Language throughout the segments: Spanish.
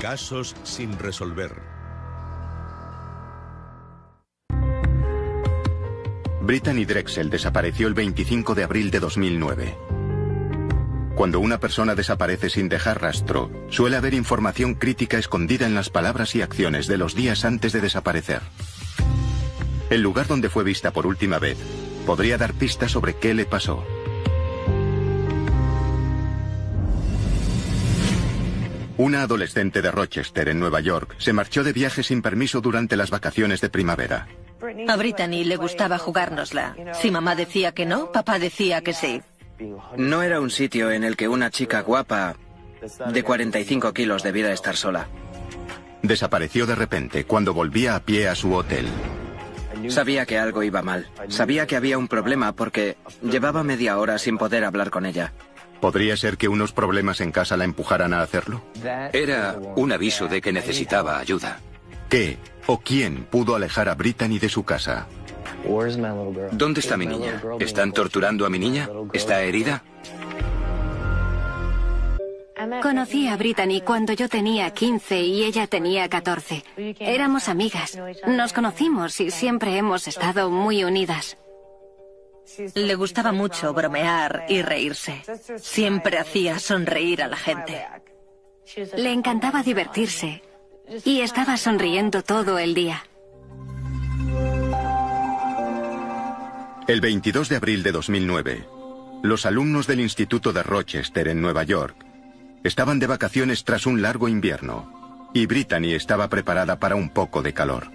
Casos sin resolver. Brittany Drexel desapareció el 25 de abril de 2009. Cuando una persona desaparece sin dejar rastro, suele haber información crítica escondida en las palabras y acciones de los días antes de desaparecer. El lugar donde fue vista por última vez podría dar pistas sobre qué le pasó. Una adolescente de Rochester, en Nueva York, se marchó de viaje sin permiso durante las vacaciones de primavera. A Brittany le gustaba jugárnosla. Si mamá decía que no, papá decía que sí. No era un sitio en el que una chica guapa de 45 kilos debiera estar sola. Desapareció de repente cuando volvía a pie a su hotel. Sabía que algo iba mal. Sabía que había un problema porque llevaba media hora sin poder hablar con ella. ¿Podría ser que unos problemas en casa la empujaran a hacerlo? Era un aviso de que necesitaba ayuda. ¿Qué o quién pudo alejar a Brittany de su casa? ¿Dónde está mi niña? ¿Están torturando a mi niña? ¿Está herida? Conocí a Brittany cuando yo tenía 15 y ella tenía 14. Éramos amigas. Nos conocimos y siempre hemos estado muy unidas. Le gustaba mucho bromear y reírse. Siempre hacía sonreír a la gente. Le encantaba divertirse y estaba sonriendo todo el día. El 22 de abril de 2009, los alumnos del Instituto de Rochester, en Nueva York, estaban de vacaciones tras un largo invierno, y Brittany estaba preparada para un poco de calor.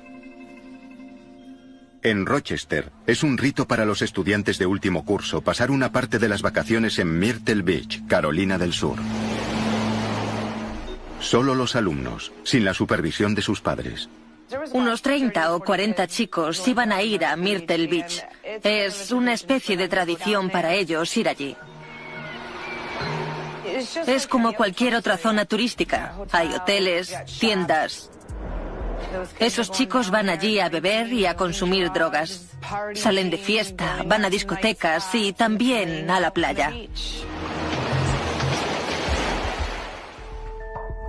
En Rochester, es un rito para los estudiantes de último curso pasar una parte de las vacaciones en Myrtle Beach, Carolina del Sur. Solo los alumnos, sin la supervisión de sus padres. Unos 30 o 40 chicos iban a ir a Myrtle Beach. Es una especie de tradición para ellos ir allí. Es como cualquier otra zona turística. Hay hoteles, tiendas. Esos chicos van allí a beber y a consumir drogas. Salen de fiesta, van a discotecas y también a la playa.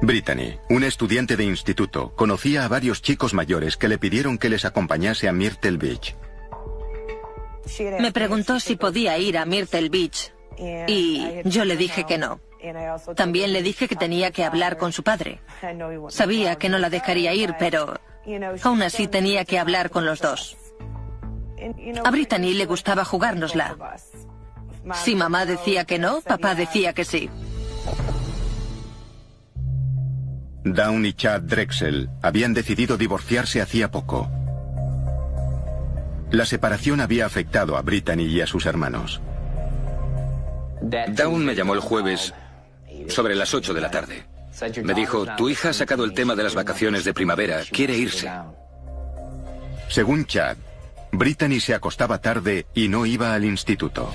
Brittany, una estudiante de instituto, conocía a varios chicos mayores que le pidieron que les acompañase a Myrtle Beach. Me preguntó si podía ir a Myrtle Beach y yo le dije que no. También le dije que tenía que hablar con su padre. Sabía que no la dejaría ir, pero aún así tenía que hablar con los dos. A Brittany le gustaba jugárnosla. Si mamá decía que no, papá decía que sí. Dawn y Chad Drexel habían decidido divorciarse hacía poco. La separación había afectado a Brittany y a sus hermanos. Dawn me llamó el jueves sobre las 8 de la tarde. Me dijo, tu hija ha sacado el tema de las vacaciones de primavera, quiere irse. Según Chad, Brittany se acostaba tarde y no iba al instituto.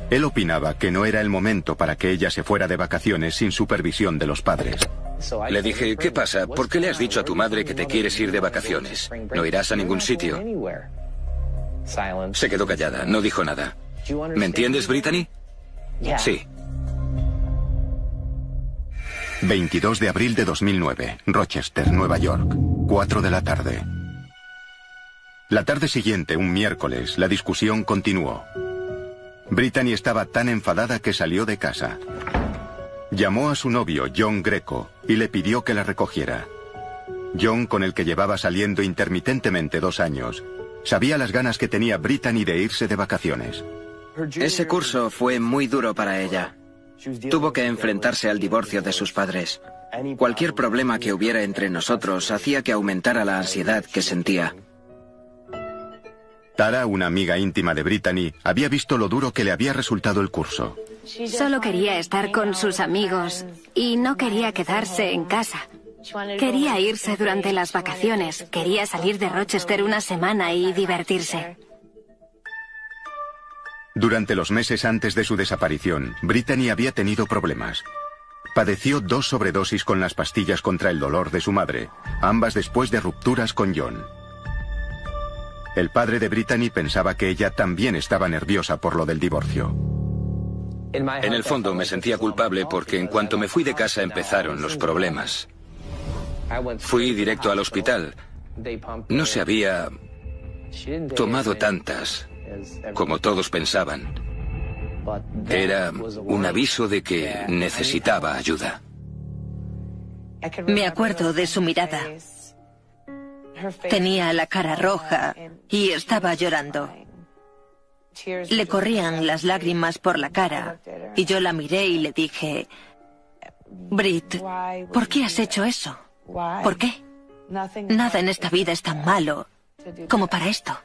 Él opinaba que no era el momento para que ella se fuera de vacaciones sin supervisión de los padres. Le dije, ¿qué pasa? ¿Por qué le has dicho a tu madre que te quieres ir de vacaciones? ¿No irás a ningún sitio? Se quedó callada, no dijo nada. ¿Me entiendes, Brittany? Sí. 22 de abril de 2009, Rochester, Nueva York, 4 de la tarde. La tarde siguiente, un miércoles, la discusión continuó. Brittany estaba tan enfadada que salió de casa. Llamó a su novio, John Greco, y le pidió que la recogiera. John, con el que llevaba saliendo intermitentemente 2 años, sabía las ganas que tenía Brittany de irse de vacaciones. Ese curso fue muy duro para ella. Tuvo que enfrentarse al divorcio de sus padres. Cualquier problema que hubiera entre nosotros hacía que aumentara la ansiedad que sentía. Tara, una amiga íntima de Brittany, había visto lo duro que le había resultado el curso. Solo quería estar con sus amigos y no quería quedarse en casa. Quería irse durante las vacaciones, quería salir de Rochester una semana y divertirse. Durante los meses antes de su desaparición, Brittany había tenido problemas. Padeció 2 sobredosis con las pastillas contra el dolor de su madre, ambas después de rupturas con John. El padre de Brittany pensaba que ella también estaba nerviosa por lo del divorcio. En el fondo me sentía culpable porque en cuanto me fui de casa empezaron los problemas. Fui directo al hospital. No se había tomado tantas como todos pensaban. Era un aviso de que necesitaba ayuda. Me acuerdo de su mirada. Tenía la cara roja y estaba llorando. Le corrían las lágrimas por la cara y yo la miré y le dije: Brit, ¿por qué has hecho eso? ¿Por qué? Nada en esta vida es tan malo como para esto.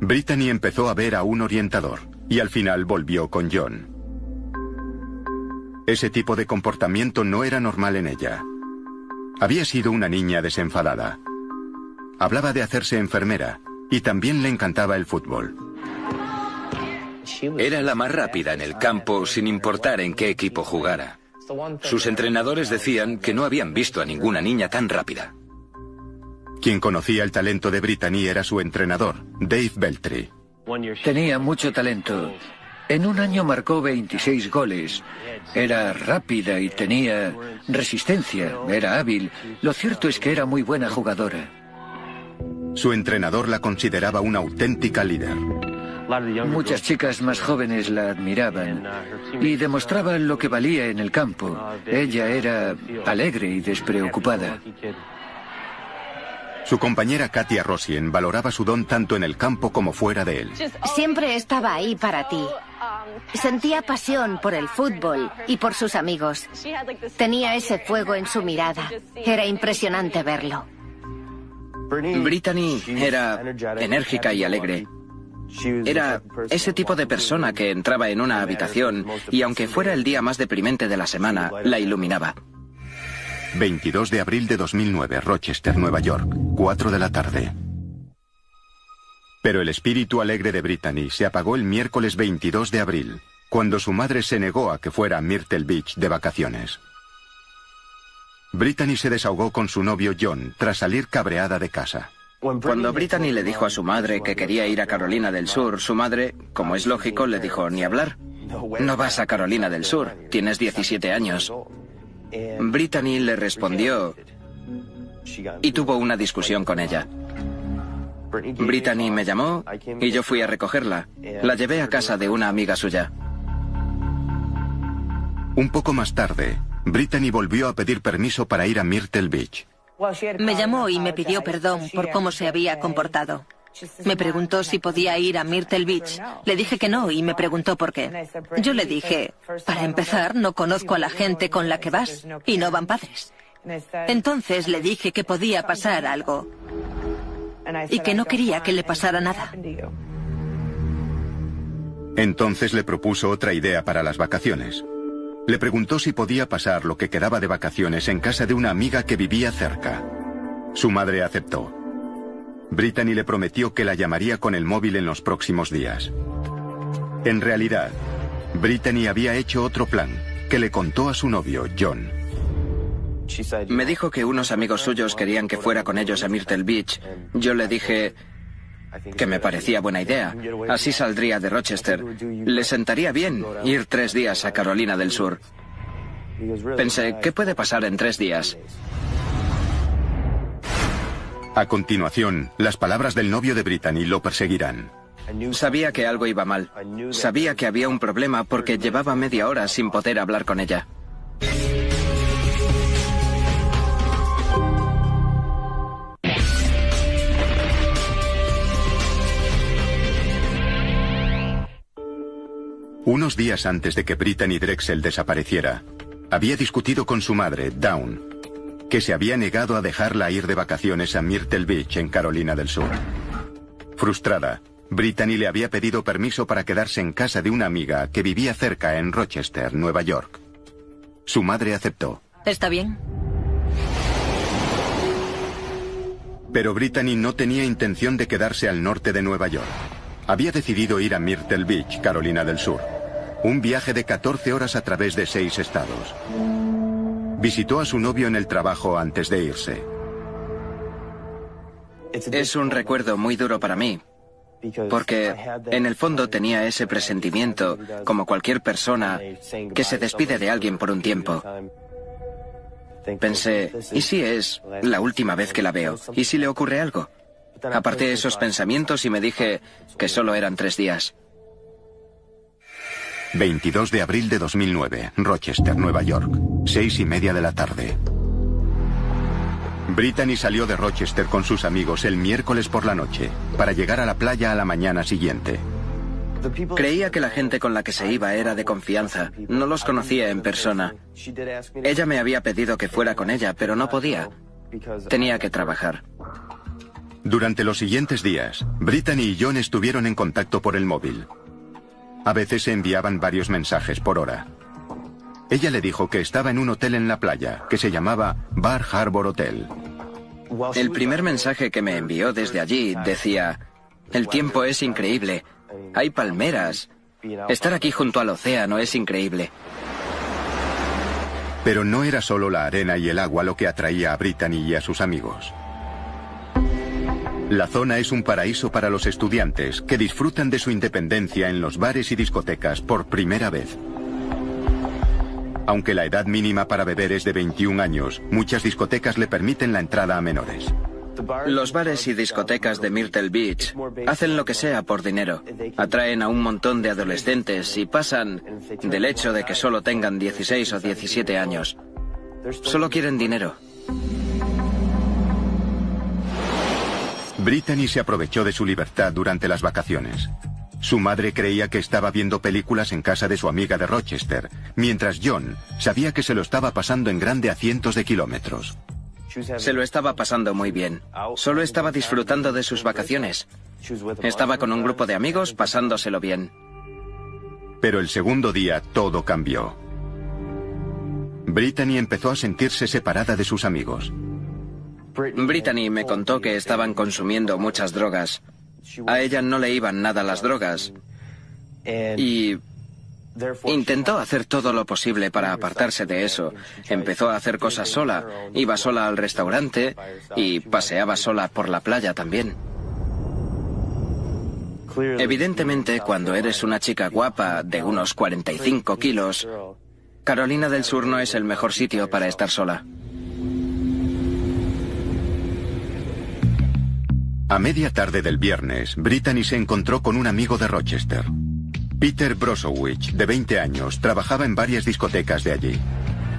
Brittany empezó a ver a un orientador y al final volvió con John. Ese tipo de comportamiento no era normal en ella. Había sido una niña desenfadada. Hablaba de hacerse enfermera y también le encantaba el fútbol. Era la más rápida en el campo sin importar en qué equipo jugara. Sus entrenadores decían que no habían visto a ninguna niña tan rápida. Quien conocía el talento de Brittany era su entrenador, Dave Beltry. Tenía mucho talento. En un año marcó 26 goles. Era rápida y tenía resistencia, era hábil. Lo cierto es que era muy buena jugadora. Su entrenador la consideraba una auténtica líder. Muchas chicas más jóvenes la admiraban y demostraban lo que valía en el campo. Ella era alegre y despreocupada. Su compañera Katia Rosien valoraba su don tanto en el campo como fuera de él. Siempre estaba ahí para ti. Sentía pasión por el fútbol y por sus amigos. Tenía ese fuego en su mirada. Era impresionante verlo. Brittany era enérgica y alegre. Era ese tipo de persona que entraba en una habitación y aunque fuera el día más deprimente de la semana, la iluminaba. 22 de abril de 2009, Rochester, Nueva York, 4 de la tarde. Pero el espíritu alegre de Brittany se apagó el miércoles 22 de abril, cuando su madre se negó a que fuera a Myrtle Beach de vacaciones. Brittany se desahogó con su novio John tras salir cabreada de casa. Cuando Brittany le dijo a su madre que quería ir a Carolina del Sur, su madre, como es lógico, le dijo: ni hablar. No vas a Carolina del Sur, tienes 17 años. Brittany le respondió y tuvo una discusión con ella. Brittany me llamó y yo fui a recogerla. La llevé a casa de una amiga suya. Un poco más tarde, Brittany volvió a pedir permiso para ir a Myrtle Beach. Me llamó y me pidió perdón por cómo se había comportado. Me preguntó si podía ir a Myrtle Beach. Le dije que no y me preguntó por qué. Yo le dije: para empezar, no conozco a la gente con la que vas y no van padres. Entonces le dije que podía pasar algo y que no quería que le pasara nada. Entonces le propuso otra idea para las vacaciones. Le preguntó si podía pasar lo que quedaba de vacaciones en casa de una amiga que vivía cerca. Su madre aceptó. Brittany le prometió que la llamaría con el móvil en los próximos días. En realidad, Brittany había hecho otro plan, que le contó a su novio, John. Me dijo que unos amigos suyos querían que fuera con ellos a Myrtle Beach. Yo le dije que me parecía buena idea. Así saldría de Rochester. Le sentaría bien ir 3 días a Carolina del Sur. Pensé, ¿qué puede pasar en 3 días? A continuación, las palabras del novio de Brittany lo perseguirán. Sabía que algo iba mal. Sabía que había un problema porque llevaba media hora sin poder hablar con ella. Unos días antes de que Brittany Drexel desapareciera, había discutido con su madre, Dawn, que se había negado a dejarla ir de vacaciones a Myrtle Beach, en Carolina del Sur. Frustrada, Brittany le había pedido permiso para quedarse en casa de una amiga que vivía cerca en Rochester, Nueva York. Su madre aceptó. ¿Está bien? Pero Brittany no tenía intención de quedarse al norte de Nueva York. Había decidido ir a Myrtle Beach, Carolina del Sur. Un viaje de 14 horas a través de 6 estados. Visitó a su novio en el trabajo antes de irse. Es un recuerdo muy duro para mí. Porque en el fondo tenía ese presentimiento, como cualquier persona que se despide de alguien por un tiempo. Pensé, ¿y si es la última vez que la veo? ¿Y si le ocurre algo? Aparté esos pensamientos y me dije que solo eran 3 días. 22 de abril de 2009, Rochester, Nueva York, 6:30 de la tarde. Brittany salió de Rochester con sus amigos el miércoles por la noche, para llegar a la playa a la mañana siguiente. Creía que la gente con la que se iba era de confianza. No los conocía en persona. Ella me había pedido que fuera con ella, pero no podía. Tenía que trabajar. Durante los siguientes días, Brittany y John estuvieron en contacto por el móvil. A veces se enviaban varios mensajes por hora. Ella le dijo que estaba en un hotel en la playa, que se llamaba Bar Harbor Hotel. El primer mensaje que me envió desde allí decía: el tiempo es increíble, hay palmeras, estar aquí junto al océano es increíble. Pero no era solo la arena y el agua lo que atraía a Brittany y a sus amigos. La zona es un paraíso para los estudiantes que disfrutan de su independencia en los bares y discotecas por primera vez. Aunque la edad mínima para beber es de 21 años, muchas discotecas le permiten la entrada a menores. Los bares y discotecas de Myrtle Beach hacen lo que sea por dinero. Atraen a un montón de adolescentes y pasan del hecho de que solo tengan 16 o 17 años. Solo quieren dinero. Brittany se aprovechó de su libertad durante las vacaciones. Su madre creía que estaba viendo películas en casa de su amiga de Rochester, mientras John sabía que se lo estaba pasando en grande a cientos de kilómetros. Se lo estaba pasando muy bien. Solo estaba disfrutando de sus vacaciones. Estaba con un grupo de amigos pasándoselo bien. Pero el segundo día todo cambió. Brittany empezó a sentirse separada de sus amigos. Brittany me contó que estaban consumiendo muchas drogas. A ella no le iban nada las drogas. Y intentó hacer todo lo posible para apartarse de eso. Empezó a hacer cosas sola. Iba sola al restaurante y paseaba sola por la playa también. Evidentemente, cuando eres una chica guapa de unos 45 kilos, Carolina del Sur no es el mejor sitio para estar sola. A media tarde del viernes, Brittany se encontró con un amigo de Rochester. Peter Brozowicz, de 20 años, trabajaba en varias discotecas de allí.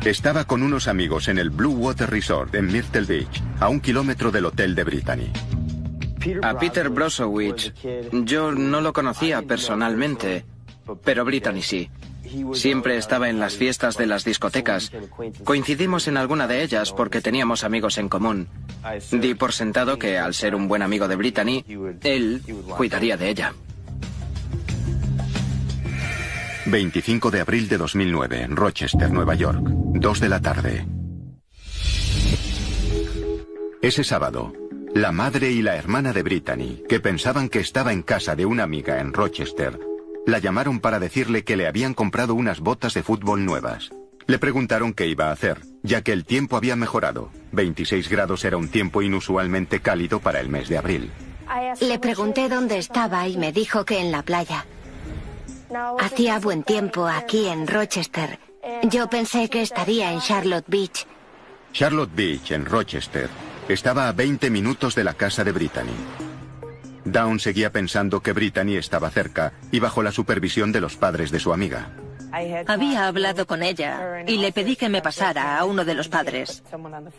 Estaba con unos amigos en el Blue Water Resort en Myrtle Beach, a 1 kilómetro del hotel de Brittany. A Peter Brozowicz yo no lo conocía personalmente, pero Brittany sí. Siempre estaba en las fiestas de las discotecas. Coincidimos en alguna de ellas porque teníamos amigos en común. Di por sentado que, al ser un buen amigo de Brittany, él cuidaría de ella. 25 de abril de 2009, Rochester, Nueva York, 2 de la tarde. Ese sábado, la madre y la hermana de Brittany, que pensaban que estaba en casa de una amiga en Rochester, la llamaron para decirle que le habían comprado unas botas de fútbol nuevas. Le preguntaron qué iba a hacer, ya que el tiempo había mejorado. 26 grados era un tiempo inusualmente cálido para el mes de abril. Le pregunté dónde estaba y me dijo que en la playa. Hacía buen tiempo aquí en Rochester. Yo pensé que estaría en Charlotte Beach. Charlotte Beach, en Rochester, estaba a 20 minutos de la casa de Brittany. Dawn seguía pensando que Brittany estaba cerca y bajo la supervisión de los padres de su amiga. Había hablado con ella y le pedí que me pasara a uno de los padres.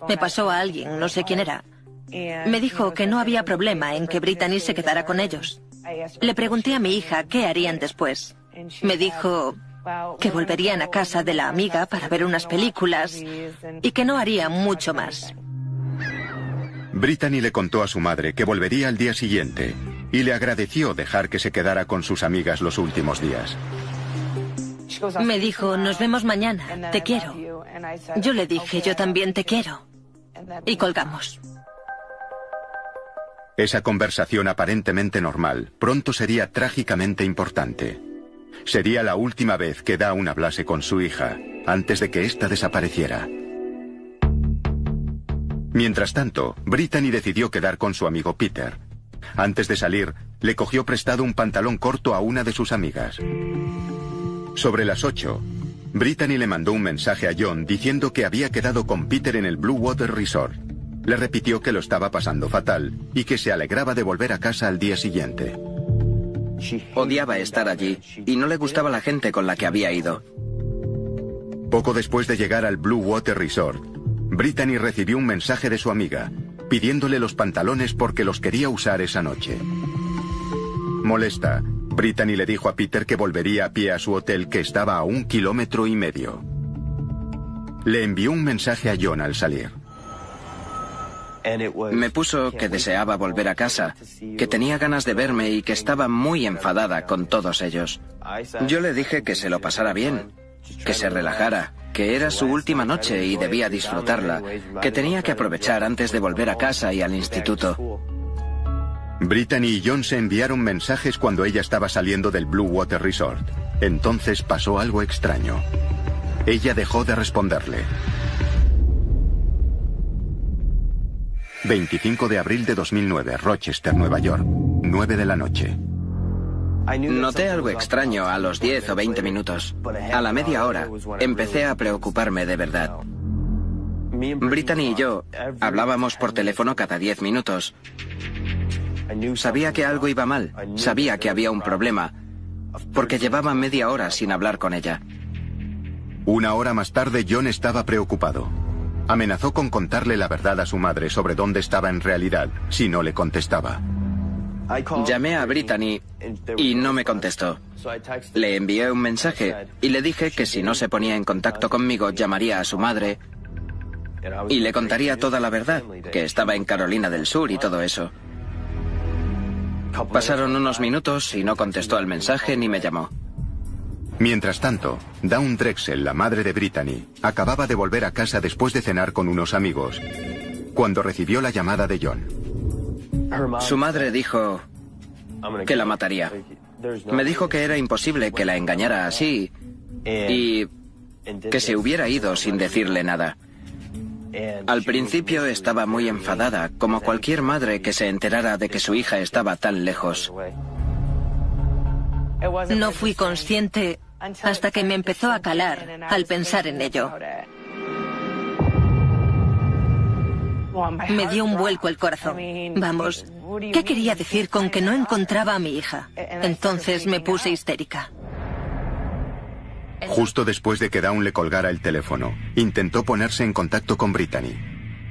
Me pasó a alguien, no sé quién era. Me dijo que no había problema en que Brittany se quedara con ellos. Le pregunté a mi hija qué harían después. Me dijo que volverían a casa de la amiga para ver unas películas y que no harían mucho más. Brittany le contó a su madre que volvería al día siguiente y le agradeció dejar que se quedara con sus amigas los últimos días. Me dijo, nos vemos mañana, te quiero. Yo le dije, yo también te quiero. Y colgamos. Esa conversación aparentemente normal pronto sería trágicamente importante. Sería la última vez que Dawn hablase con su hija, antes de que ésta desapareciera. Mientras tanto, Brittany decidió quedar con su amigo Peter. Antes de salir, le cogió prestado un pantalón corto a una de sus amigas. Sobre las 8, Brittany le mandó un mensaje a John diciendo que había quedado con Peter en el Blue Water Resort. Le repitió que lo estaba pasando fatal y que se alegraba de volver a casa al día siguiente. Odiaba estar allí y no le gustaba la gente con la que había ido. Poco después de llegar al Blue Water Resort, Brittany recibió un mensaje de su amiga, pidiéndole los pantalones porque los quería usar esa noche. Molesta, Brittany le dijo a Peter que volvería a pie a su hotel, que estaba a 1,5 kilómetros. Le envió un mensaje a John al salir. Me puso que deseaba volver a casa, que tenía ganas de verme y que estaba muy enfadada con todos ellos. Yo le dije que se lo pasara bien, que se relajara, que era su última noche y debía disfrutarla, que tenía que aprovechar antes de volver a casa y al instituto. Brittany y John se enviaron mensajes cuando ella estaba saliendo del Blue Water Resort. Entonces pasó algo extraño. Ella dejó de responderle. 25 de abril de 2009, Rochester, Nueva York, 9 de la noche. Noté algo extraño a los 10 o 20 minutos. A la media hora, empecé a preocuparme de verdad. Brittany y yo hablábamos por teléfono cada 10 minutos. Sabía que algo iba mal, sabía que había un problema, porque llevaba media hora sin hablar con ella. 1 hora más tarde, John estaba preocupado. Amenazó con contarle la verdad a su madre sobre dónde estaba en realidad, si no le contestaba. Llamé a Brittany y no me contestó. Le envié un mensaje y le dije que si no se ponía en contacto conmigo, llamaría a su madre y le contaría toda la verdad, que estaba en Carolina del Sur y todo eso. Pasaron unos minutos y no contestó al mensaje ni me llamó. Mientras tanto, Dawn Drexel, la madre de Brittany, acababa de volver a casa después de cenar con unos amigos, cuando recibió la llamada de John. Su madre dijo que la mataría. Me dijo que era imposible que la engañara así y que se hubiera ido sin decirle nada. Al principio estaba muy enfadada, como cualquier madre que se enterara de que su hija estaba tan lejos. No fui consciente hasta que me empezó a calar al pensar en ello. Me dio un vuelco el corazón. Vamos, ¿qué quería decir con que no encontraba a mi hija? Entonces me puse histérica. Justo después de que Dawn le colgara el teléfono, intentó ponerse en contacto con Brittany.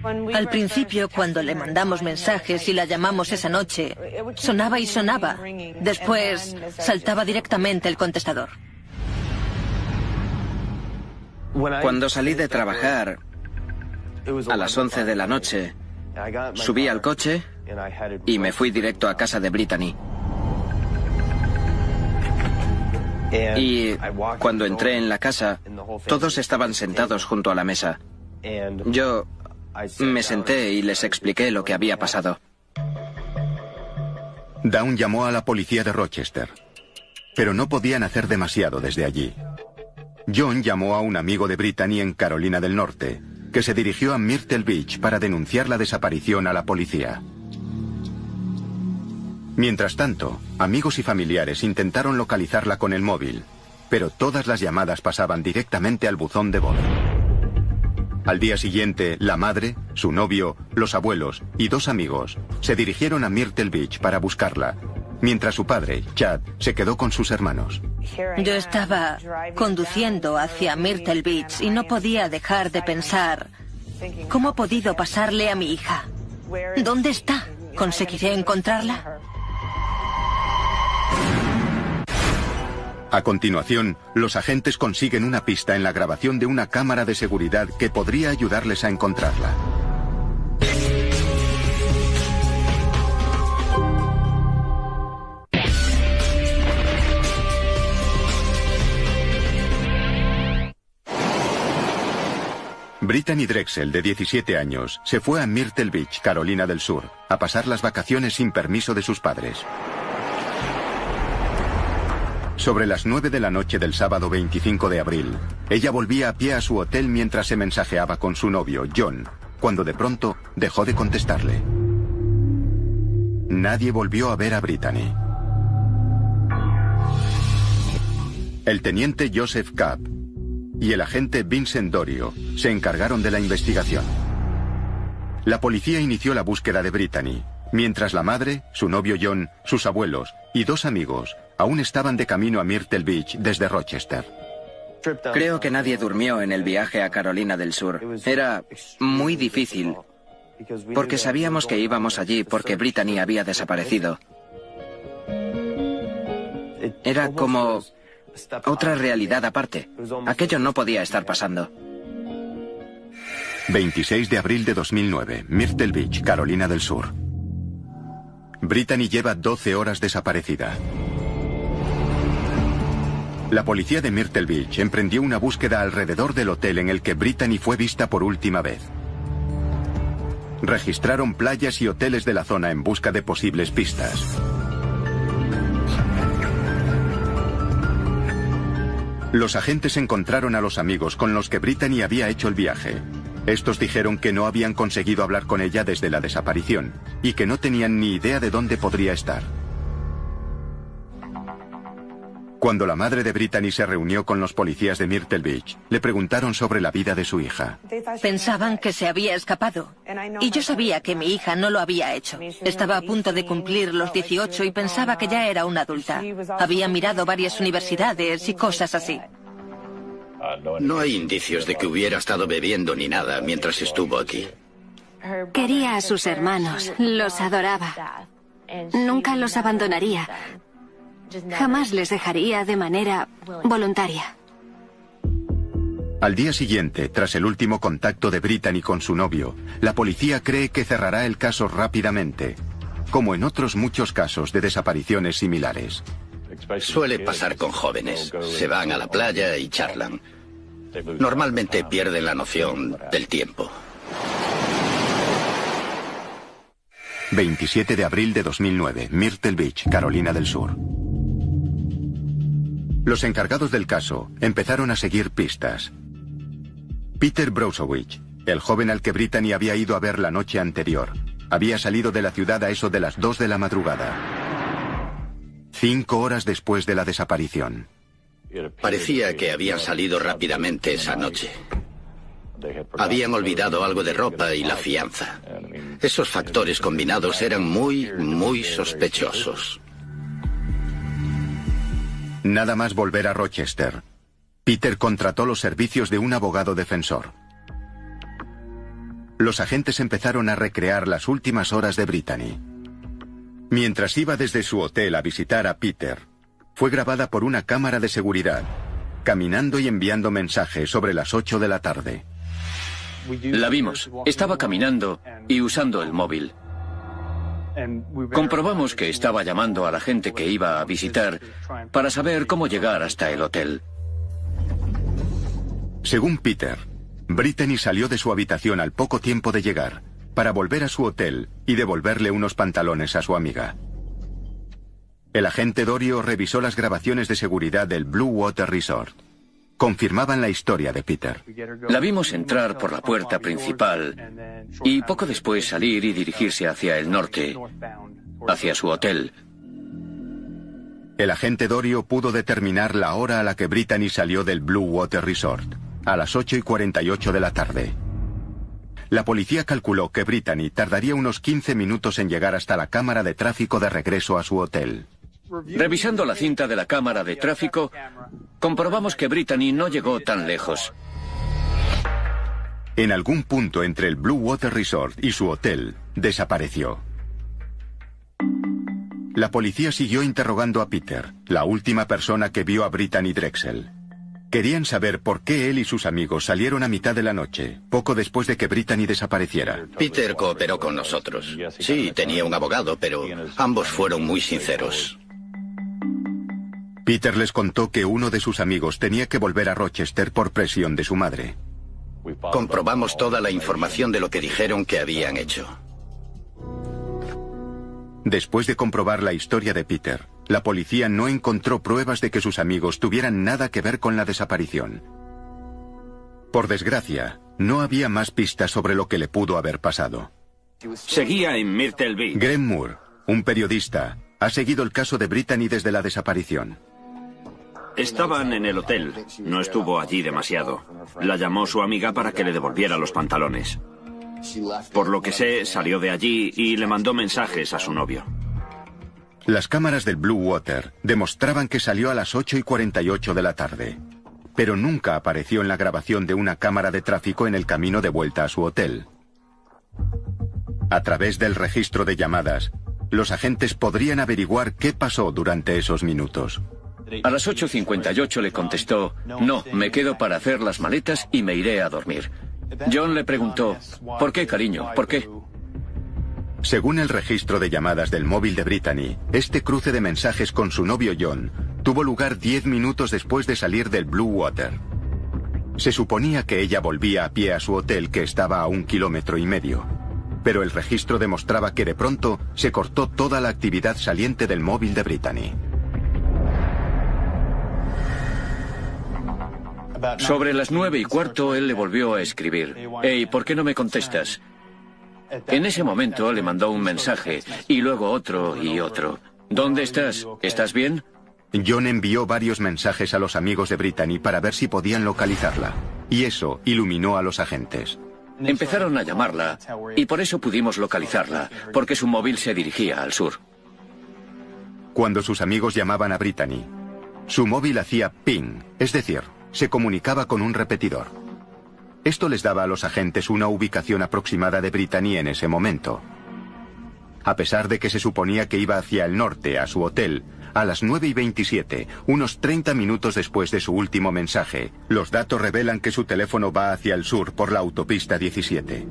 Al principio, cuando le mandamos mensajes y la llamamos esa noche, sonaba y sonaba. Después, saltaba directamente el contestador. Cuando salí de trabajar, a las 11 de la noche, subí al coche y me fui directo a casa de Brittany. Y cuando entré en la casa, todos estaban sentados junto a la mesa. Yo me senté y les expliqué lo que había pasado. Dawn llamó a la policía de Rochester, pero no podían hacer demasiado desde allí. John llamó a un amigo de Brittany en Carolina del Norte, que se dirigió a Myrtle Beach para denunciar la desaparición a la policía. Mientras tanto, amigos y familiares intentaron localizarla con el móvil, pero todas las llamadas pasaban directamente al buzón de voz. Al día siguiente, la madre, su novio, los abuelos y 2 amigos se dirigieron a Myrtle Beach para buscarla, mientras su padre, Chad, se quedó con sus hermanos. Yo estaba conduciendo hacia Myrtle Beach y no podía dejar de pensar, ¿cómo ha podido pasarle a mi hija? ¿Dónde está? ¿Conseguiré encontrarla? A continuación, los agentes consiguen una pista en la grabación de una cámara de seguridad que podría ayudarles a encontrarla. Brittany Drexel, de 17 años, se fue a Myrtle Beach, Carolina del Sur, a pasar las vacaciones sin permiso de sus padres. Sobre las 9 de la noche del sábado 25 de abril, ella volvía a pie a su hotel mientras se mensajeaba con su novio, John, cuando de pronto dejó de contestarle. Nadie volvió a ver a Brittany. El teniente Joseph Capp y el agente Vincent Dorio se encargaron de la investigación. La policía inició la búsqueda de Brittany, mientras la madre, su novio John, sus abuelos y 2 amigos aún estaban de camino a Myrtle Beach desde Rochester. Creo que nadie durmió en el viaje a Carolina del Sur. Era muy difícil, porque sabíamos que íbamos allí porque Brittany había desaparecido. Era como otra realidad aparte. Aquello no podía estar pasando. 26 de abril de 2009, Myrtle Beach, Carolina del Sur. Brittany lleva 12 horas desaparecida. La policía de Myrtle Beach emprendió una búsqueda alrededor del hotel en el que Brittany fue vista por última vez. Registraron playas y hoteles de la zona en busca de posibles pistas. Los agentes encontraron a los amigos con los que Brittany había hecho el viaje. Estos dijeron que no habían conseguido hablar con ella desde la desaparición y que no tenían ni idea de dónde podría estar. Cuando la madre de Brittany se reunió con los policías de Myrtle Beach, le preguntaron sobre la vida de su hija. Pensaban que se había escapado. Y yo sabía que mi hija no lo había hecho. Estaba a punto de cumplir los 18 y pensaba que ya era una adulta. Había mirado varias universidades y cosas así. No hay indicios de que hubiera estado bebiendo ni nada mientras estuvo aquí. Quería a sus hermanos, los adoraba. Nunca los abandonaría. Jamás les dejaría de manera voluntaria. Al día siguiente, tras el último contacto de Brittany con su novio, la policía cree que cerrará el caso rápidamente, como en otros muchos casos de desapariciones similares. Suele pasar con jóvenes. Se van a la playa y charlan. Normalmente pierden la noción del tiempo. 27 de abril de 2009, Myrtle Beach, Carolina del Sur. Los encargados del caso empezaron a seguir pistas. Peter Brozowicz, el joven al que Brittany había ido a ver la noche anterior, había salido de la ciudad a eso de las 2 de la madrugada. 5 horas después de la desaparición. Parecía que habían salido rápidamente esa noche. Habían olvidado algo de ropa y la fianza. Esos factores combinados eran muy sospechosos. Nada más volver a Rochester, Peter contrató los servicios de un abogado defensor. Los agentes empezaron a recrear las últimas horas de Brittany. Mientras iba desde su hotel a visitar a Peter, fue grabada por una cámara de seguridad, caminando y enviando mensajes sobre las 8 de la tarde. La vimos. Estaba caminando y usando el móvil. Comprobamos que estaba llamando a la gente que iba a visitar para saber cómo llegar hasta el hotel. Según Peter, Brittany salió de su habitación al poco tiempo de llegar para volver a su hotel y devolverle unos pantalones a su amiga. El agente Dorio revisó las grabaciones de seguridad del Blue Water Resort. Confirmaban la historia de Peter. La vimos entrar por la puerta principal y poco después salir y dirigirse hacia el norte, hacia su hotel. El agente Dorio pudo determinar la hora a la que Brittany salió del Blue Water Resort, a las 8:48 de la tarde. La policía calculó que Brittany tardaría unos 15 minutos en llegar hasta la cámara de tráfico de regreso a su hotel. Revisando la cinta de la cámara de tráfico, comprobamos que Brittany no llegó tan lejos. En algún punto entre el Blue Water Resort y su hotel, desapareció. La policía siguió interrogando a Peter, la última persona que vio a Brittany Drexel. Querían saber por qué él y sus amigos salieron a mitad de la noche, poco después de que Brittany desapareciera. Peter cooperó con nosotros. Sí, tenía un abogado, pero ambos fueron muy sinceros. Peter les contó que uno de sus amigos tenía que volver a Rochester por presión de su madre. Comprobamos toda la información de lo que dijeron que habían hecho. Después de comprobar la historia de Peter, la policía no encontró pruebas de que sus amigos tuvieran nada que ver con la desaparición. Por desgracia, no había más pistas sobre lo que le pudo haber pasado. Seguía en Myrtle Beach. Graham Moore, un periodista, ha seguido el caso de Brittany desde la desaparición. Estaban en el hotel. No estuvo allí demasiado. La llamó su amiga para que le devolviera los pantalones. Por lo que sé, salió de allí y le mandó mensajes a su novio. Las cámaras del Blue Water demostraban que salió a las 8:48 de la tarde, pero nunca apareció en la grabación de una cámara de tráfico en el camino de vuelta a su hotel. A través del registro de llamadas, los agentes podrían averiguar qué pasó durante esos minutos. A las 8:58 le contestó, no, me quedo para hacer las maletas y me iré a dormir. John le preguntó, ¿por qué, cariño? ¿Por qué? Según el registro de llamadas del móvil de Brittany, este cruce de mensajes con su novio John tuvo lugar 10 minutos después de salir del Blue Water. Se suponía que ella volvía a pie a su hotel, que estaba a 1,5 kilómetros, pero el registro demostraba que de pronto se cortó toda la actividad saliente del móvil de Brittany. Sobre las 9:15 él le volvió a escribir, hey, ¿por qué no me contestas? En ese momento le mandó un mensaje, y luego otro y otro. ¿Dónde estás? ¿Estás bien? John envió varios mensajes a los amigos de Brittany para ver si podían localizarla, y eso iluminó a los agentes. Empezaron a llamarla, y por eso pudimos localizarla, porque su móvil se dirigía al sur. Cuando sus amigos llamaban a Brittany, su móvil hacía ping, es decir, se comunicaba con un repetidor. Esto les daba a los agentes una ubicación aproximada de Brittany en ese momento. A pesar de que se suponía que iba hacia el norte, a su hotel, a las 9:27, unos 30 minutos después de su último mensaje, los datos revelan que su teléfono va hacia el sur por la autopista 17.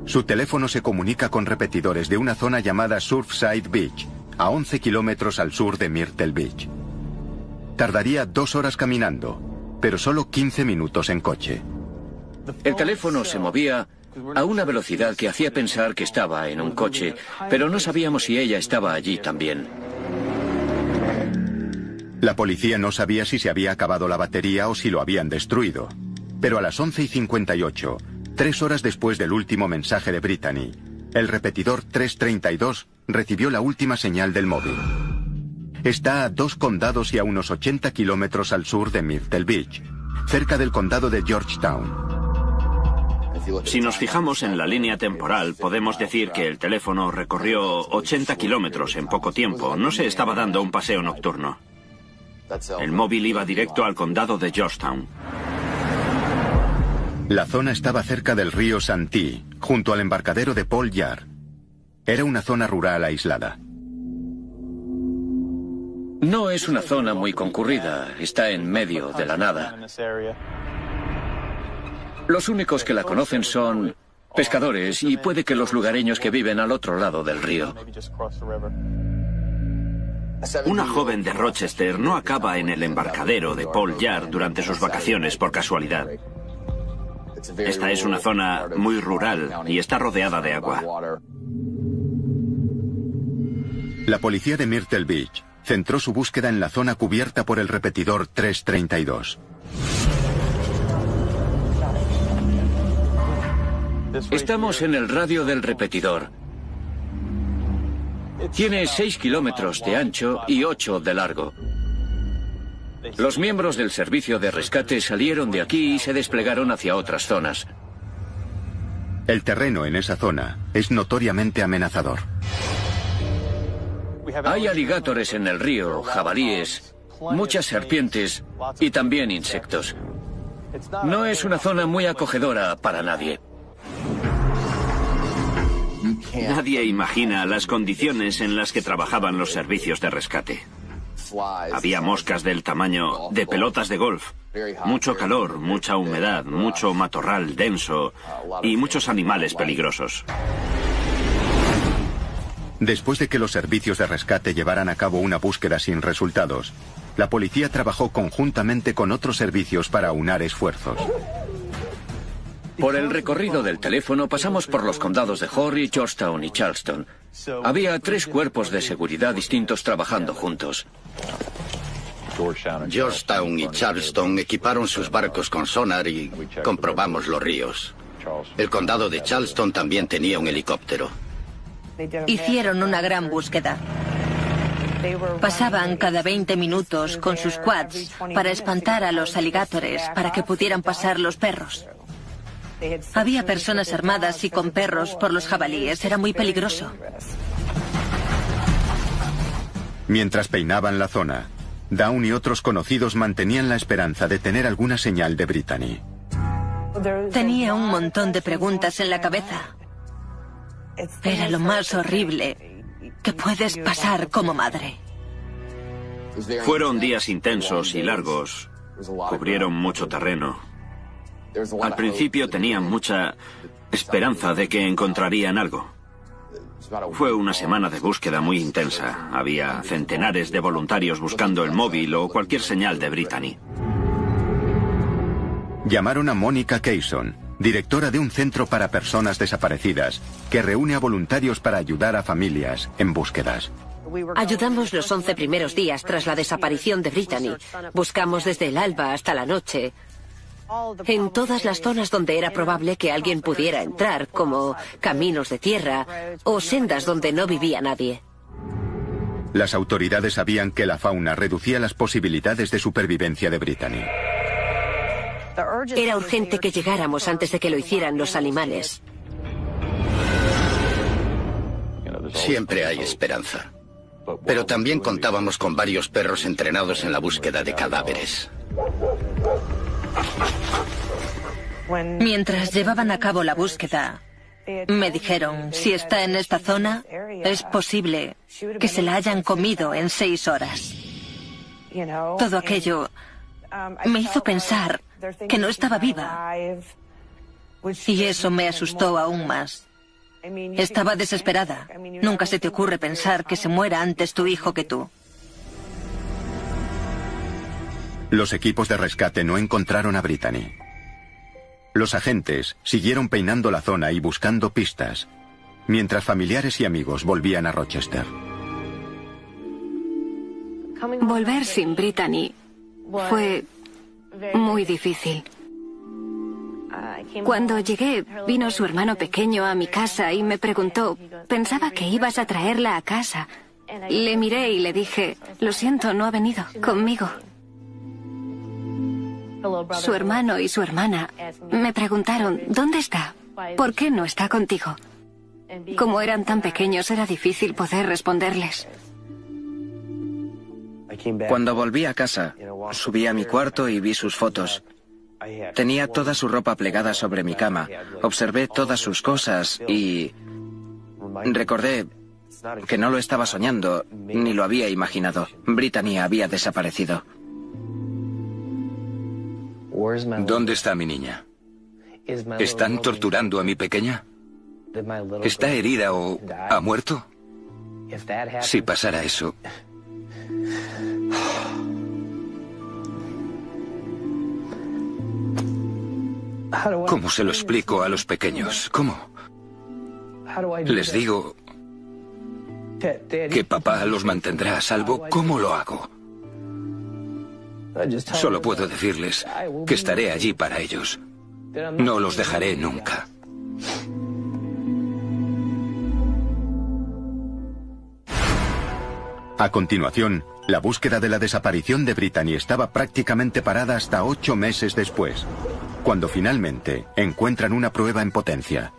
Su teléfono se comunica con repetidores de una zona llamada Surfside Beach, a 11 kilómetros al sur de Myrtle Beach. Tardaría 2 horas caminando, pero solo 15 minutos en coche. El teléfono se movía a una velocidad que hacía pensar que estaba en un coche, pero no sabíamos si ella estaba allí también. La policía no sabía si se había acabado la batería o si lo habían destruido. Pero a las 11:58, 3 horas después del último mensaje de Brittany, el repetidor 332 recibió la última señal del móvil. Está a 2 condados y a unos 80 kilómetros al sur de Myrtle Beach, cerca del condado de Georgetown. Si nos fijamos en la línea temporal, podemos decir que el teléfono recorrió 80 kilómetros en poco tiempo. No se estaba dando un paseo nocturno. El móvil iba directo al condado de Georgetown. La zona estaba cerca del río Santee, junto al embarcadero de Paul Yard. Era una zona rural aislada. No es una zona muy concurrida, está en medio de la nada. Los únicos que la conocen son pescadores y puede que los lugareños que viven al otro lado del río. Una joven de Rochester no acaba en el embarcadero de Paul Yard durante sus vacaciones por casualidad. Esta es una zona muy rural y está rodeada de agua. La policía de Myrtle Beach centró su búsqueda en la zona cubierta por el repetidor 332. Estamos en el radio del repetidor. Tiene 6 kilómetros de ancho y 8 de largo. Los miembros del servicio de rescate salieron de aquí y se desplegaron hacia otras zonas. El terreno en esa zona es notoriamente amenazador. Hay aligátores en el río, jabalíes, muchas serpientes y también insectos. No es una zona muy acogedora para nadie. Nadie imagina las condiciones en las que trabajaban los servicios de rescate. Había moscas del tamaño de pelotas de golf, mucho calor, mucha humedad, mucho matorral denso y muchos animales peligrosos. Después de que los servicios de rescate llevaran a cabo una búsqueda sin resultados, la policía trabajó conjuntamente con otros servicios para aunar esfuerzos. Por el recorrido del teléfono pasamos por los condados de Horry, Georgetown y Charleston. Había 3 cuerpos de seguridad distintos trabajando juntos. Georgetown y Charleston equiparon sus barcos con sonar y comprobamos los ríos. El condado de Charleston también tenía un helicóptero. Hicieron una gran búsqueda. Pasaban cada 20 minutos con sus quads para espantar a los alligators para que pudieran pasar los perros. Había personas armadas y con perros por los jabalíes. Era muy peligroso. Mientras peinaban la zona, Dawn y otros conocidos mantenían la esperanza de tener alguna señal de Brittany. Tenía un montón de preguntas en la cabeza. Era lo más horrible que puedes pasar como madre. Fueron días intensos y largos. Cubrieron mucho terreno. Al principio tenían mucha esperanza de que encontrarían algo. Fue una semana de búsqueda muy intensa. Había centenares de voluntarios buscando el móvil o cualquier señal de Brittany. Llamaron a Mónica Kayson, directora de un centro para personas desaparecidas, que reúne a voluntarios para ayudar a familias en búsquedas. Ayudamos los 11 primeros días tras la desaparición de Brittany. Buscamos desde el alba hasta la noche, en todas las zonas donde era probable que alguien pudiera entrar, como caminos de tierra o sendas donde no vivía nadie. Las autoridades sabían que la fauna reducía las posibilidades de supervivencia de Brittany. Era urgente que llegáramos antes de que lo hicieran los animales. Siempre hay esperanza. Pero también contábamos con varios perros entrenados en la búsqueda de cadáveres. Mientras llevaban a cabo la búsqueda, me dijeron, si está en esta zona, es posible que se la hayan comido en 6 horas. Todo aquello me hizo pensar que no estaba viva. Y eso me asustó aún más. Estaba desesperada. Nunca se te ocurre pensar que se muera antes tu hijo que tú. Los equipos de rescate no encontraron a Brittany. Los agentes siguieron peinando la zona y buscando pistas, mientras familiares y amigos volvían a Rochester. Volver sin Brittany fue muy difícil. Cuando llegué, vino su hermano pequeño a mi casa y me preguntó, pensaba que ibas a traerla a casa. Le miré y le dije, lo siento, no ha venido conmigo. Su hermano y su hermana me preguntaron, ¿dónde está? ¿Por qué no está contigo? Como eran tan pequeños, era difícil poder responderles. Cuando volví a casa, subí a mi cuarto y vi sus fotos. Tenía toda su ropa plegada sobre mi cama. Observé todas sus cosas y recordé que no lo estaba soñando, ni lo había imaginado. Brittany había desaparecido. ¿Dónde está mi niña? ¿Están torturando a mi pequeña? ¿Está herida o ha muerto? Si pasara eso... ¿Cómo se lo explico a los pequeños? ¿Cómo? Les digo que papá los mantendrá a salvo. ¿Cómo lo hago? Solo puedo decirles que estaré allí para ellos. No los dejaré nunca. A continuación, la búsqueda de la desaparición de Brittany estaba prácticamente parada hasta 8 meses después, cuando finalmente encuentran una prueba en potencia.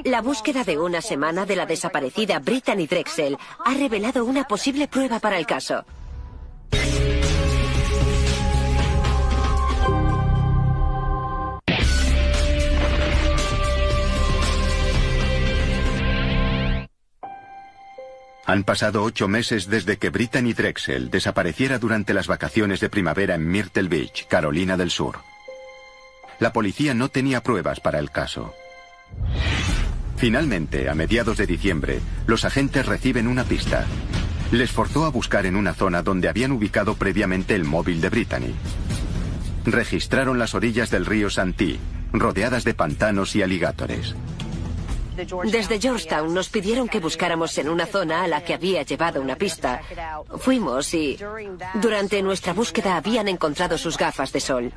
La búsqueda de una semana de la desaparecida Brittany Drexel ha revelado una posible prueba para el caso. Han pasado 8 meses desde que Brittany Drexel desapareciera durante las vacaciones de primavera en Myrtle Beach, Carolina del Sur. La policía no tenía pruebas para el caso. Finalmente, a mediados de diciembre, los agentes reciben una pista. Les forzó a buscar en una zona donde habían ubicado previamente el móvil de Brittany. Registraron las orillas del río Santee, rodeadas de pantanos y alligators. Desde Georgetown nos pidieron que buscáramos en una zona a la que había llevado una pista. Fuimos y durante nuestra búsqueda habían encontrado sus gafas de sol.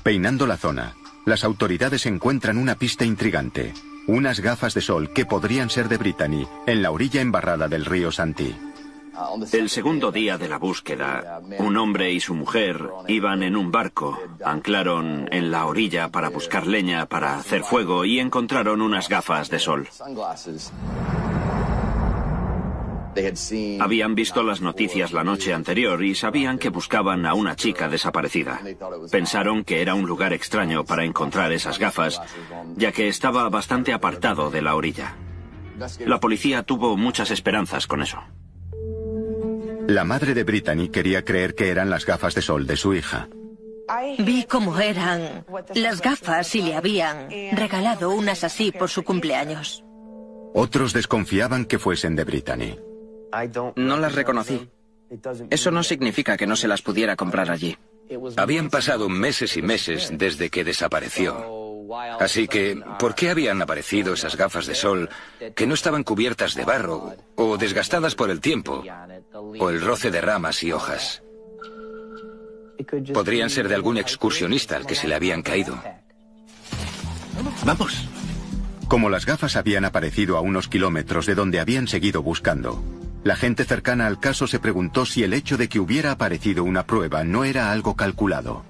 Peinando la zona, las autoridades encuentran una pista intrigante. unas gafas de sol que podrían ser de Brittany en la orilla embarrada del río Santee. El segundo día de la búsqueda, un hombre y su mujer iban en un barco, anclaron en la orilla para buscar leña para hacer fuego y encontraron unas gafas de sol. Habían visto las noticias la noche anterior y sabían que buscaban a una chica desaparecida. Pensaron que era un lugar extraño para encontrar esas gafas, ya que estaba bastante apartado de la orilla. La policía tuvo muchas esperanzas con eso. La madre de Brittany quería creer que eran las gafas de sol de su hija. Vi cómo eran las gafas y le habían regalado unas así por su cumpleaños. Otros desconfiaban que fuesen de Brittany. No las reconocí. Eso no significa que no se las pudiera comprar allí. Habían pasado meses y meses desde que desapareció. Así que, ¿por qué habían aparecido esas gafas de sol que no estaban cubiertas de barro o desgastadas por el tiempo o el roce de ramas y hojas? Podrían ser de algún excursionista al que se le habían caído. ¡Vamos! Como las gafas habían aparecido a unos kilómetros de donde habían seguido buscando, la gente cercana al caso se preguntó si el hecho de que hubiera aparecido una prueba no era algo calculado.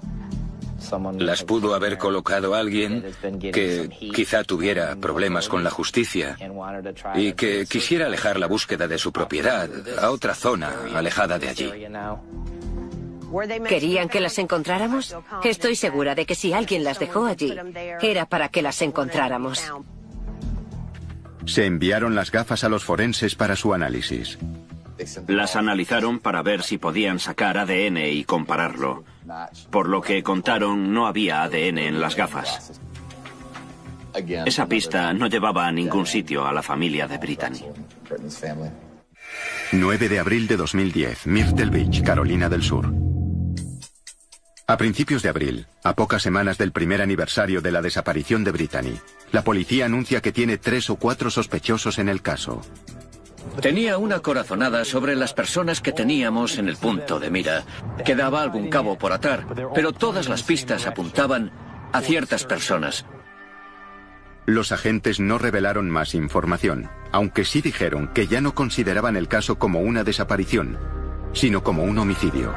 Las pudo haber colocado alguien que quizá tuviera problemas con la justicia y que quisiera alejar la búsqueda de su propiedad a otra zona alejada de allí. ¿Querían que las encontráramos? Estoy segura de que si alguien las dejó allí, era para que las encontráramos. Se enviaron las gafas a los forenses para su análisis. Las analizaron para ver si podían sacar ADN y compararlo. Por lo que contaron, no había ADN en las gafas. Esa pista no llevaba a ningún sitio a la familia de Brittany. 9 de abril de 2010, Myrtle Beach, Carolina del Sur. A principios de abril, a pocas semanas del primer aniversario de la desaparición de Brittany, la policía anuncia que tiene 3 o 4 sospechosos en el caso. Tenía una corazonada sobre las personas que teníamos en el punto de mira. Quedaba algún cabo por atar, pero todas las pistas apuntaban a ciertas personas. Los agentes no revelaron más información, aunque sí dijeron que ya no consideraban el caso como una desaparición, sino como un homicidio.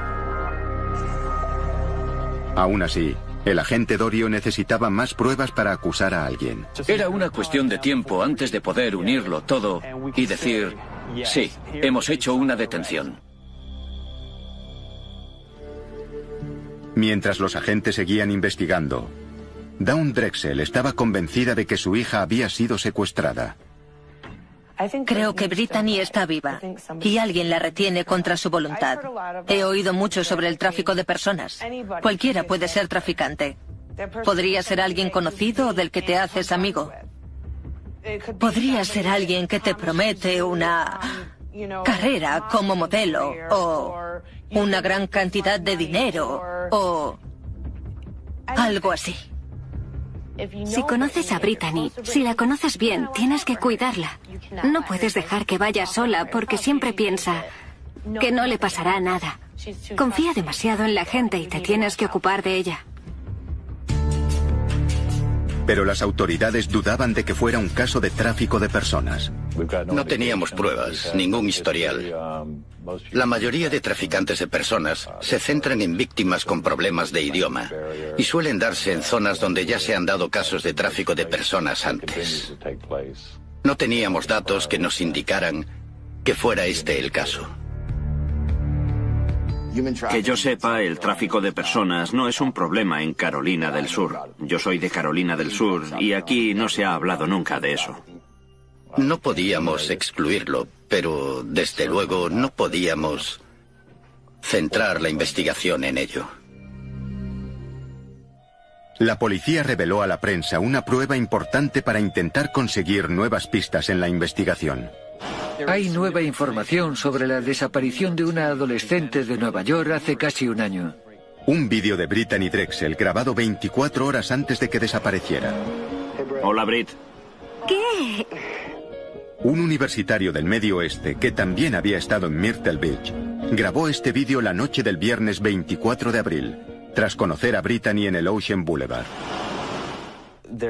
Aún así, el agente Dorio necesitaba más pruebas para acusar a alguien. Era una cuestión de tiempo antes de poder unirlo todo y decir, sí, hemos hecho una detención. Mientras los agentes seguían investigando, Dawn Drexel estaba convencida de que su hija había sido secuestrada. Creo que Brittany está viva y alguien la retiene contra su voluntad. He oído mucho sobre el tráfico de personas. Cualquiera puede ser traficante. Podría ser alguien conocido o del que te haces amigo. Podría ser alguien que te promete una carrera como modelo o una gran cantidad de dinero o algo así. Si conoces a Brittany, si la conoces bien, tienes que cuidarla. No puedes dejar que vaya sola porque siempre piensa que no le pasará nada. Confía demasiado en la gente y te tienes que ocupar de ella. Pero las autoridades dudaban de que fuera un caso de tráfico de personas. No teníamos pruebas, ningún historial. La mayoría de traficantes de personas se centran en víctimas con problemas de idioma y suelen darse en zonas donde ya se han dado casos de tráfico de personas antes. No teníamos datos que nos indicaran que fuera este el caso. Que yo sepa, el tráfico de personas no es un problema en Carolina del Sur. Yo soy de Carolina del Sur y aquí no se ha hablado nunca de eso. No podíamos excluirlo, pero desde luego no podíamos centrar la investigación en ello. La policía reveló a la prensa una prueba importante para intentar conseguir nuevas pistas en la investigación. Hay nueva información sobre la desaparición de una adolescente de Nueva York hace casi un año. Un vídeo de Brittany Drexel grabado 24 horas antes de que desapareciera. Hola, Brit. ¿Qué? Un universitario del Medio Oeste, que también había estado en Myrtle Beach, grabó este vídeo la noche del viernes 24 de abril, tras conocer a Brittany en el Ocean Boulevard.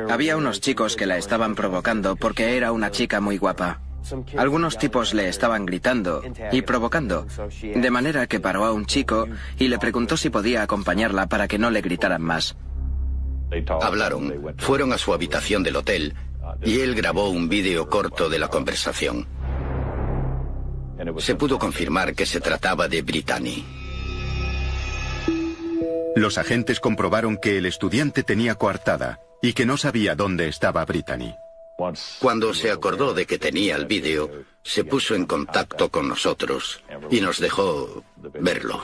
Había unos chicos que la estaban provocando porque era una chica muy guapa. Algunos tipos le estaban gritando y provocando, de manera que paró a un chico y le preguntó si podía acompañarla para que no le gritaran más. Hablaron, fueron a su habitación del hotel y él grabó un vídeo corto de la conversación. Se pudo confirmar que se trataba de Brittany. Los agentes comprobaron que el estudiante tenía coartada y que no sabía dónde estaba Brittany. Cuando se acordó de que tenía el vídeo, se puso en contacto con nosotros y nos dejó verlo.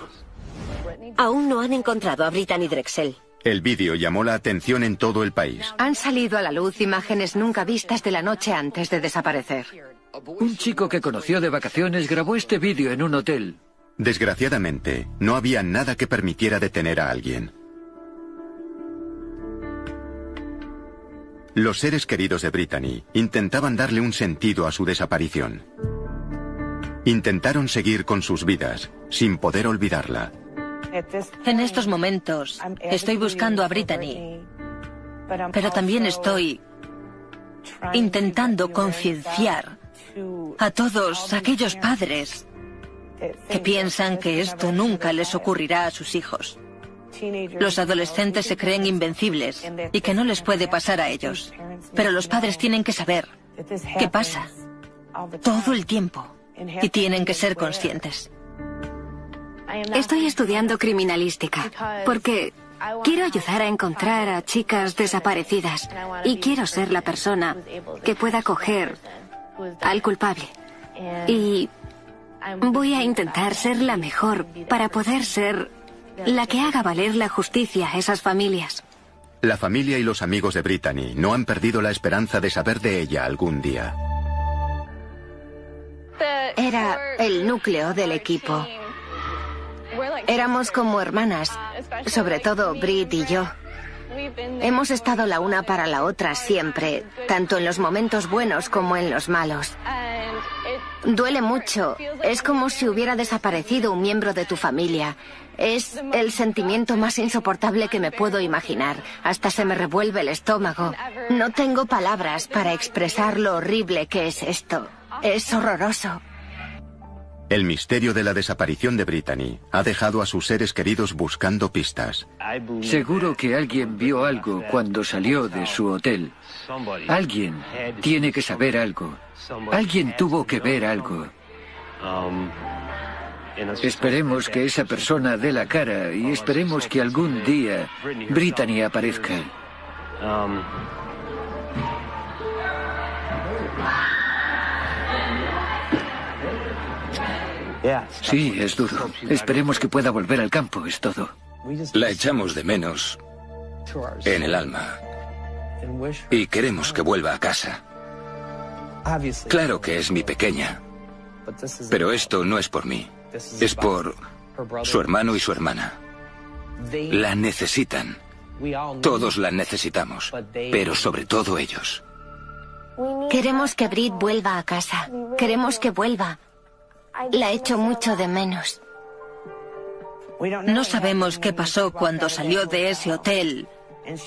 Aún no han encontrado a Brittany Drexel. El vídeo llamó la atención en todo el país. Han salido a la luz imágenes nunca vistas de la noche antes de desaparecer. Un chico que conoció de vacaciones grabó este vídeo en un hotel. Desgraciadamente, no había nada que permitiera detener a alguien. Los seres queridos de Brittany intentaban darle un sentido a su desaparición. Intentaron seguir con sus vidas, sin poder olvidarla. En estos momentos estoy buscando a Brittany, pero también estoy intentando concienciar a todos aquellos padres que piensan que esto nunca les ocurrirá a sus hijos. Los adolescentes se creen invencibles y que no les puede pasar a ellos. Pero los padres tienen que saber qué pasa todo el tiempo y tienen que ser conscientes. Estoy estudiando criminalística porque quiero ayudar a encontrar a chicas desaparecidas y quiero ser la persona que pueda coger al culpable. Y voy a intentar ser la mejor para poder ser la que haga valer la justicia a esas familias. La familia y los amigos de Brittany no han perdido la esperanza de saber de ella algún día. Era el núcleo del equipo. Éramos como hermanas, sobre todo Brit y yo. Hemos estado la una para la otra siempre, tanto en los momentos buenos como en los malos. Duele mucho, es como si hubiera desaparecido un miembro de tu familia. Es el sentimiento más insoportable que me puedo imaginar. Hasta se me revuelve el estómago. No tengo palabras para expresar lo horrible que es esto. Es horroroso. El misterio de la desaparición de Brittany ha dejado a sus seres queridos buscando pistas. Seguro que alguien vio algo cuando salió de su hotel. Alguien tiene que saber algo. Alguien tuvo que ver algo. Esperemos que esa persona dé la cara y esperemos que algún día Brittany aparezca. Sí, es duro. Esperemos que pueda volver al campo, es todo. La echamos de menos en el alma y queremos que vuelva a casa. Claro que es mi pequeña, pero esto no es por mí, es por su hermano y su hermana. La necesitan. Todos la necesitamos, pero sobre todo ellos. Queremos que Brit vuelva a casa. Queremos que vuelva. La echo mucho de menos. No sabemos qué pasó cuando salió de ese hotel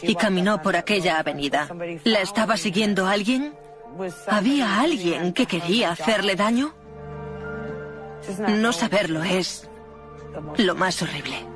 y caminó por aquella avenida. ¿La estaba siguiendo alguien? ¿Había alguien que quería hacerle daño? No saberlo es lo más horrible.